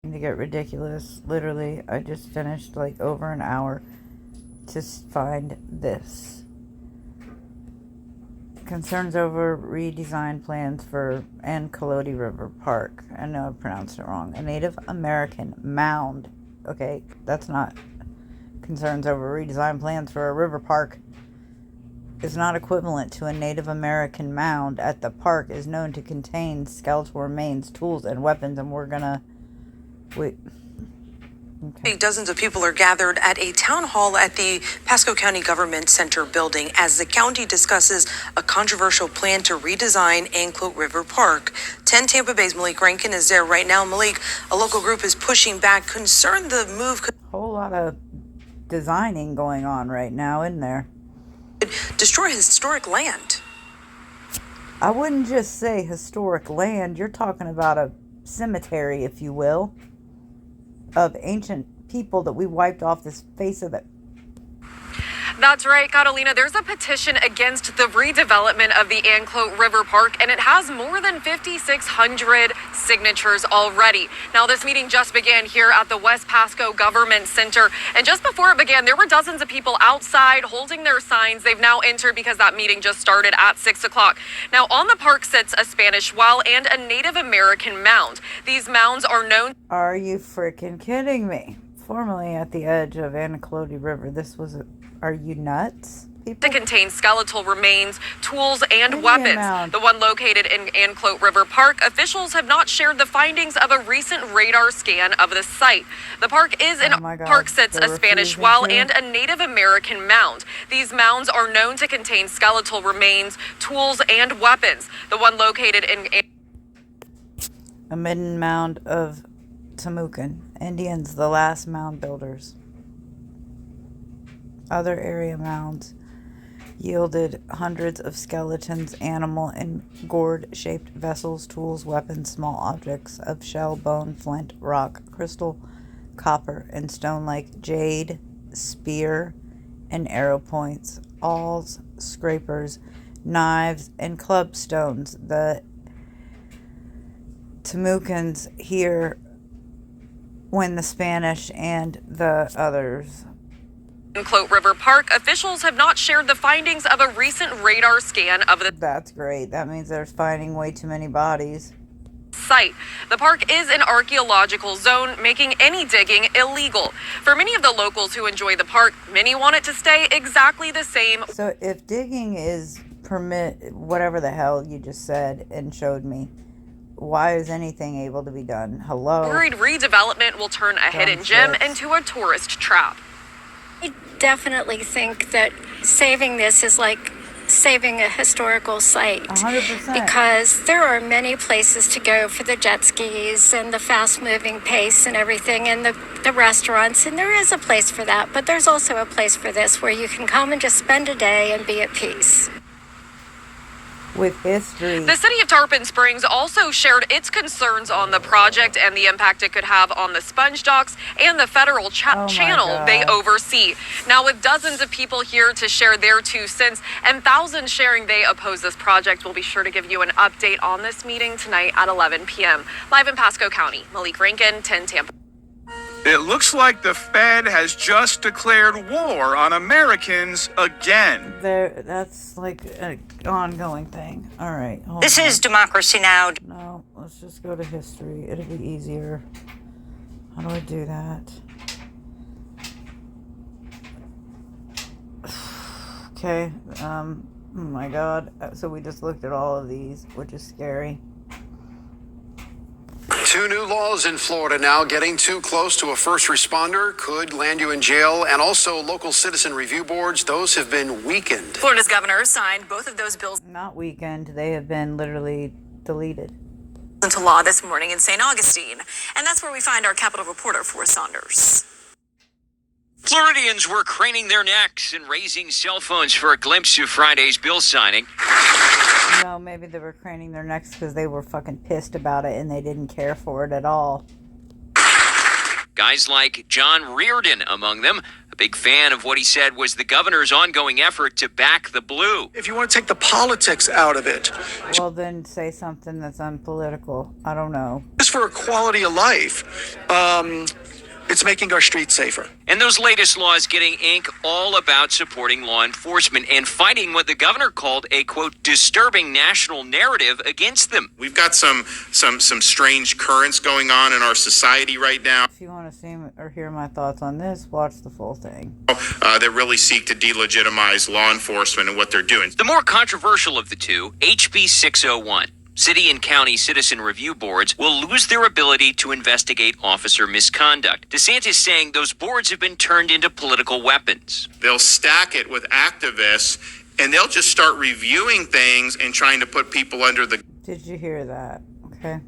To get ridiculous. Literally, I just finished like over an hour to find this. Concerns over redesign plans for and River Park. I know I pronounced it wrong. A Native American mound. Okay, that's not concerns over redesign plans for a river park. Is not equivalent to a Native American mound at the park is known to contain skeletal remains, tools, and weapons, and we're gonna wait. Okay. Dozens of people are gathered at a town hall at the Pasco County Government Center building as the county discusses a controversial plan to redesign Anclote River Park. 10 Tampa Bay's Malik Rankin is there right now. Malik, a local group is pushing back, concerned the move could whole lot of designing going on right now, isn't there? Destroy historic land. I wouldn't just say historic land. You're talking about a cemetery, if you will, of ancient people that we wiped off this face of it. That's right, Catalina. There's a petition against the redevelopment of the Anclote River Park, and it has more than 5,600 signatures already. Now, this meeting just began here at the West Pasco Government Center, and just before it began, there were dozens of people outside holding their signs. They've now entered because that meeting just started at 6 o'clock. Now, on the park sits a Spanish well and a Native American mound. These mounds are known... Are you freaking kidding me? Formerly at the edge of Anclote River, this was a... Are you nuts? People? To contain skeletal remains, tools, and weapons. The one located in Anclote River Park, officials have not shared the findings of a recent radar scan of the site. The park is in park sits a Spanish well and a Native American mound. These mounds are known to contain skeletal remains, tools, and weapons. The one located in a midden mound of Tamukan Indians, the last mound builders. Other area mounds yielded hundreds of skeletons, animal and gourd-shaped vessels, tools, weapons, small objects of shell, bone, flint, rock, crystal, copper, and stone like jade, spear, and arrow points, awls, scrapers, knives, and club stones. The Tamukans here when the Spanish and the others... Anclote River Park, officials have not shared the findings of a recent radar scan of the... That's great. That means they're finding way too many bodies. Site. The park is an archaeological zone, making any digging illegal. For many of the locals who enjoy the park, many want it to stay exactly the same. So if digging is whatever the hell you just said and showed me, why is anything able to be done? Hello? Worried redevelopment will turn a hidden gem into a tourist trap. I definitely think that saving this is like saving a historical site. 100%. Because there are many places to go for the jet skis and the fast-moving pace and everything, and the restaurants, and there is a place for that, but there's also a place for this where you can come and just spend a day and be at peace. With history. The city of Tarpon Springs also shared its concerns on the project and the impact it could have on the sponge docks and the federal channel they oversee. Now, with dozens of people here to share their 2 cents and thousands sharing they oppose this project, we'll be sure to give you an update on this meeting tonight at 11 p.m. Live in Pasco County, Malik Rankin, 10 Tampa. It looks like the Fed has just declared war on Americans again. That's like an ongoing thing. All right. This is Democracy Now! No, let's just go to history. It'll be easier. How do I do that? Okay. Oh my God. So we just looked at all of these, which is scary. 2 new laws in Florida now. Getting too close to a first responder could land you in jail, and also local citizen review boards. Those have been weakened. Florida's governor signed both of those bills Not weakened. They have been literally deleted into law this morning in St. Augustine. And that's where we find our Capitol reporter, Forrest Saunders. Floridians were craning their necks and raising cell phones for a glimpse of Friday's bill signing. No, maybe they were craning their necks because they were fucking pissed about it and they didn't care for it at all. Guys like John Reardon among them. big fan of what he said was the governor's ongoing effort to back the blue. If you want to take the politics out of it, Well, then say something that's unpolitical. I don't know. just for a quality of life, it's making our streets safer. And those latest laws getting ink all about supporting law enforcement and fighting what the governor called a, quote, disturbing national narrative against them. We've got some strange currents going on in our society right now If you want to see or hear my thoughts on this, watch the full thing. that really seek to delegitimize law enforcement and what they're doing. The more controversial of the two, HB 601. City and county citizen review boards will lose their ability to investigate officer misconduct. DeSantis saying those boards have been turned into political weapons. They'll stack it with activists, and they'll just start reviewing things and trying to put people under the... Did you hear that? Okay.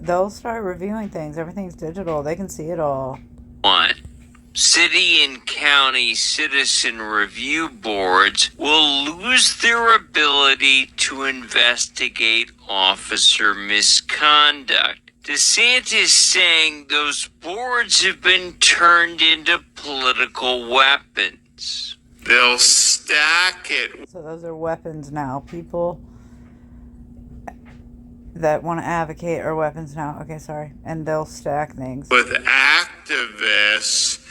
They'll start reviewing things. Everything's digital. They can see it all. One. City and county citizen review boards will lose their ability to investigate officer misconduct. DeSantis saying those boards have been turned into political weapons. They'll stack it So those are weapons now. People that want to advocate are weapons now. Okay, sorry. And they'll stack things. with activists,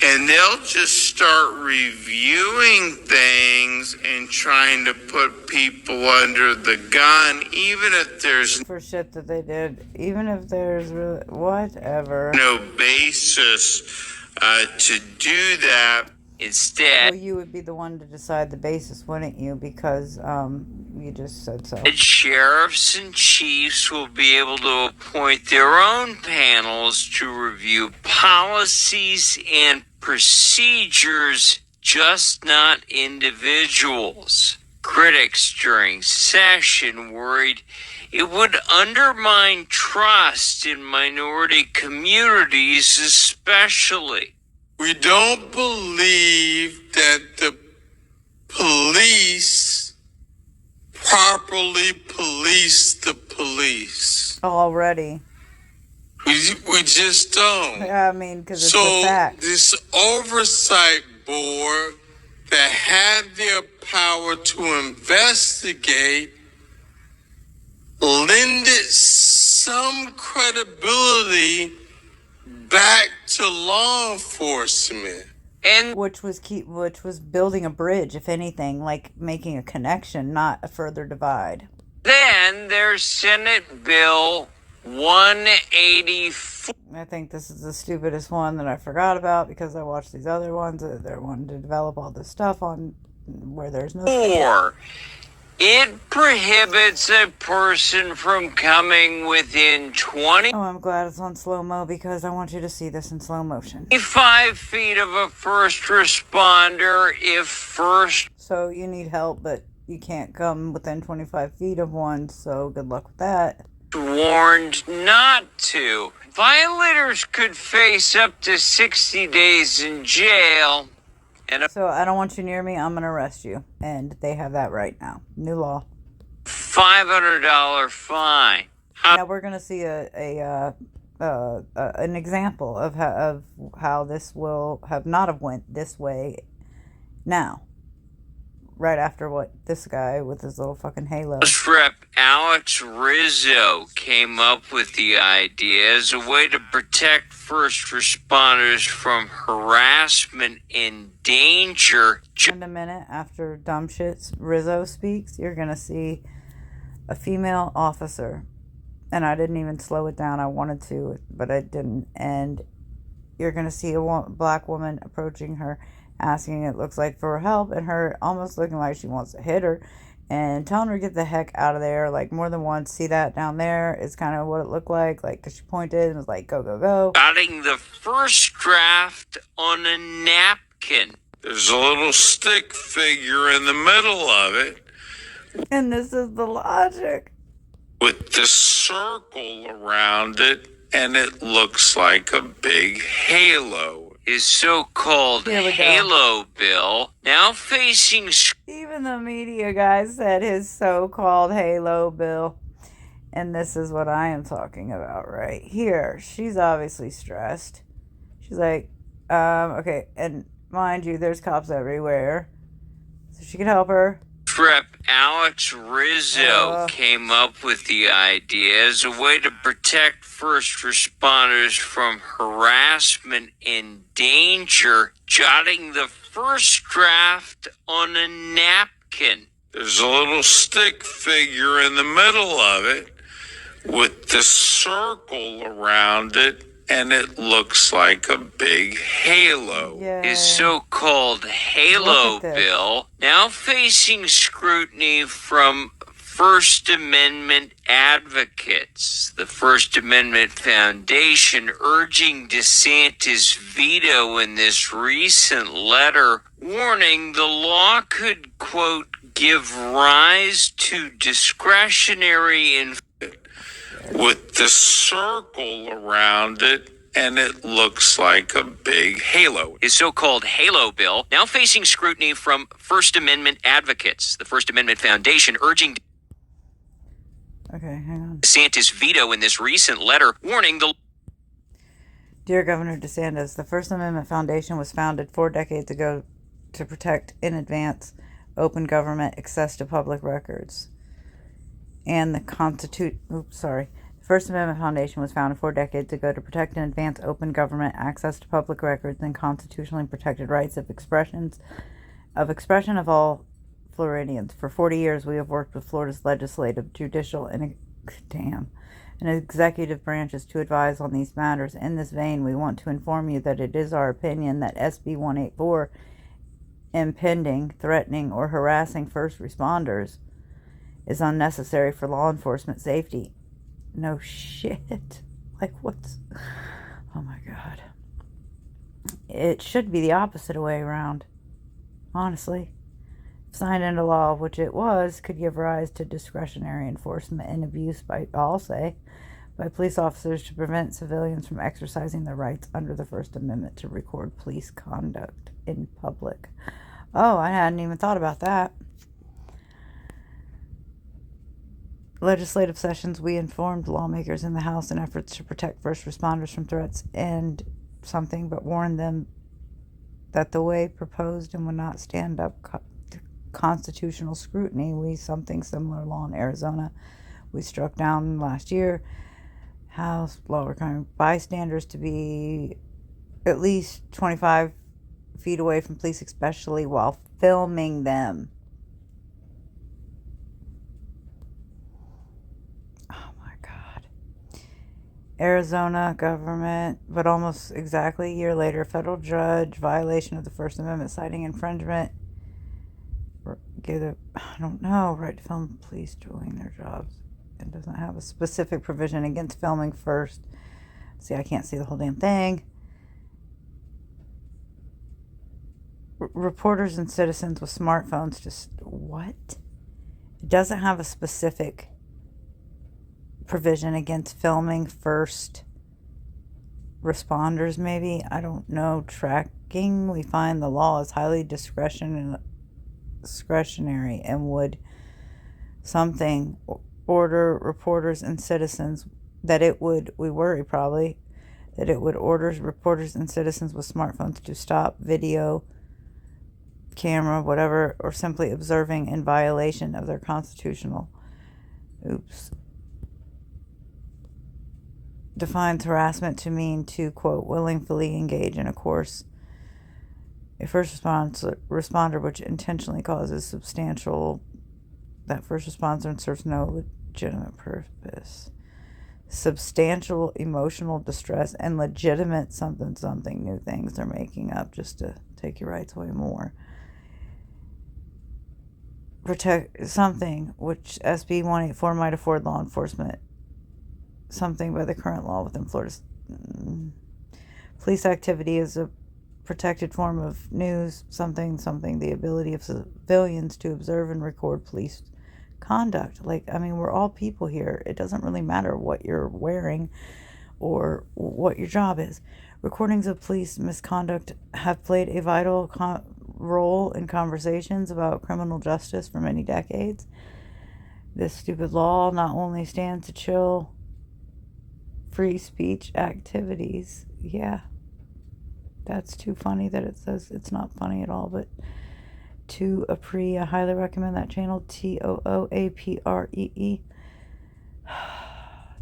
and they'll just start reviewing things and trying to put people under the gun, even if there's For shit that they did. Even if there's really... Whatever. no basis to do that. Instead, Well, you would be the one to decide the basis, wouldn't you? Because you just said so. sheriffs and chiefs will be able to appoint their own panels to review policies and procedures, just not individuals. Critics during session worried it would undermine trust in minority communities, especially. We don't believe that the police properly police the police. Already. We just don't. Yeah, I mean, because it's So a fact. this oversight board that had their power to investigate lended some credibility back to law enforcement. And Which was building a bridge, if anything, like making a connection, not a further divide. then there's Senate Bill 184. I think this is the stupidest one that I forgot about because I watched these other ones. They're wanting to develop all this stuff on where there's no... It prohibits a person from coming within 25 Oh, I'm glad it's on slow-mo because I want you to see this in slow motion. feet of a first responder if first So you need help, but you can't come within 25 feet of one, so good luck with that. warned not to. Violators could face up to 60 days in jail and a So I don't want you near me, I'm going to arrest you. And they have that right now. New law. $500 fine. Now we're going to see an example of how this will have not have went this way now. Right after what this guy with his little fucking halo. House Rep Alex Rizzo came up with the idea as a way to protect first responders from harassment and danger. In a minute after dumb shit Rizzo speaks, you're going to see a female officer. And I didn't even slow it down. I wanted to, but I didn't. And you're going to see a black woman approaching her, asking, it looks like, for help, and her almost looking like she wants to hit her and telling her to get the heck out of there, like more than once. See that down there is kind of what it looked like because she pointed and was like, go, go, go. Jotting the first draft on a napkin. There's a little stick figure in the middle of it And this is the logic. with the circle around it, and it looks like a big halo. His so-called Here we go. Halo bill now facing Even the media guy said his so-called halo bill. And this is what I am talking about right here. She's obviously stressed. She's like, okay, and mind you, there's cops everywhere. So she can help her. Rep Alex Rizzo came up with the idea as a way to protect first responders from harassment and danger, jotting the first draft on a napkin. There's a little stick figure in the middle of it with the circle around it, and it looks like a big halo. His so-called Halo bill now facing scrutiny from First Amendment advocates. The First Amendment Foundation urging DeSantis' veto in this recent letter, warning the law could, quote, give rise to discretionary with the circle around it, and it looks like a big halo. His so-called Halo bill now facing scrutiny from First Amendment advocates. The First Amendment Foundation urging Okay, hang on. DeSantis' veto in this recent letter, warning the... Dear Governor DeSantis, the First Amendment Foundation was founded 4 decades ago to protect in advance open government access to public records. And the First Amendment Foundation was founded 4 decades ago to protect in advance open government access to public records and constitutionally protected rights of expression of all Floridians. For 40 years, we have worked with Florida's legislative, judicial, and executive branches to advise on these matters. In this vein, we want to inform you that it is our opinion that SB 184, impending, threatening, or harassing first responders, is unnecessary for law enforcement safety. No shit. Like, what's... Oh my God. It should be the opposite way around. Honestly. Signed into law, which it was, could give rise to discretionary enforcement and abuse by police officers to prevent civilians from exercising their rights under the First Amendment to record police conduct in public. Oh, I hadn't even thought about that. Legislative sessions, we informed lawmakers in the House in efforts to protect first responders from threats and something, but warned them that the way proposed and would not stand up to constitutional scrutiny. Something similar law in Arizona we struck down last year. House law requiring bystanders to be at least 25 feet away from police, especially while filming them. Arizona government, but almost exactly a year later, federal judge, violation of the First Amendment, citing infringement, gave the, right to film police doing their jobs. It doesn't have a specific provision against filming first. See, I can't see the whole damn thing. Reporters and citizens with smartphones what? It doesn't have a specific provision against filming first responders, maybe. I don't know. Tracking, we find the law is highly discretionary and would order reporters and citizens we worry probably that it would order reporters and citizens with smartphones to stop video, camera, whatever, or simply observing in violation of their constitutional defines harassment to mean to, quote, willingly engage in a course. A first responder which intentionally causes that first responder serves no legitimate purpose. Substantial emotional distress and legitimate something new things they're making up just to take your rights away more. Protect something which SB 184 might afford law enforcement something by the current law within Florida's police activity is a protected form of news, something, the ability of civilians to observe and record police conduct. We're all people here. It doesn't really matter what you're wearing or what your job is. Recordings of police misconduct have played a vital role in conversations about criminal justice for many decades. This stupid law not only stands to chill free speech activities. Yeah. That's too funny that it says it's not funny at all, but to Apree, I highly recommend that channel, TOOAPREE,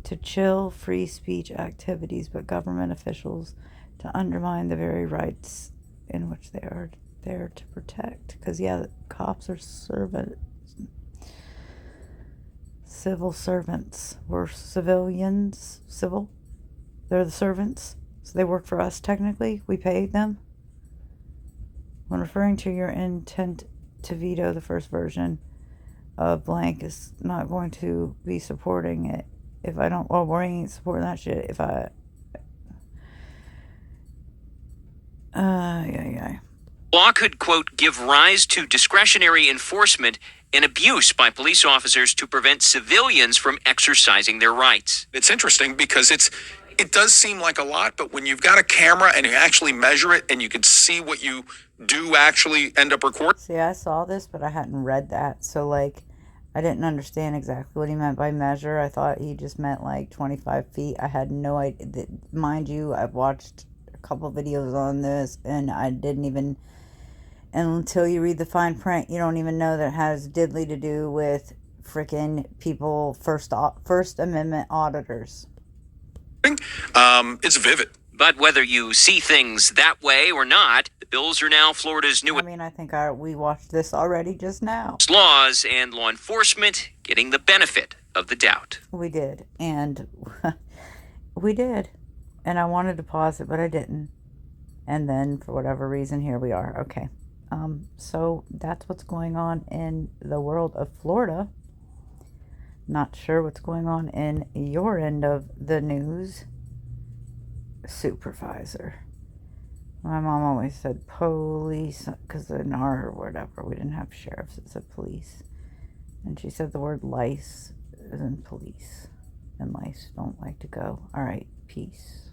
to chill free speech activities, but government officials to undermine the very rights in which they are there to protect. Because, yeah, cops are civil servants. We're civilians. Civil. They're the servants. So they work for us, technically. We pay them. When referring to your intent to veto the first version of blank is not going to be supporting it. If I don't, well, we ain't supporting that shit. If I, yeah. Law could, quote, give rise to discretionary enforcement and abuse by police officers to prevent civilians from exercising their rights. It's interesting because it does seem like a lot, but when you've got a camera and you actually measure it and you can see what you do actually end up recording. See, I saw this, but I hadn't read that. So, like, I didn't understand exactly what he meant by measure. I thought he just meant, like, 25 feet. I had no idea. Mind you, I've watched a couple videos on this, and I didn't even... And until you read the fine print, you don't even know that it has diddly to do with frickin' people, First Amendment auditors. It's vivid. But whether you see things that way or not, the bills are now Florida's new... I mean, I think we watched this already just now. ...laws and law enforcement getting the benefit of the doubt. We did. And we did. And I wanted to pause it, but I didn't. And then, for whatever reason, here we are. Okay. So that's what's going on in the world of Florida. Not sure what's going on in your end of the news. Supervisor. My mom always said police, because in our whatever, we didn't have sheriffs, it said police. And she said the word lice is in police. And lice don't like to go. All right, peace.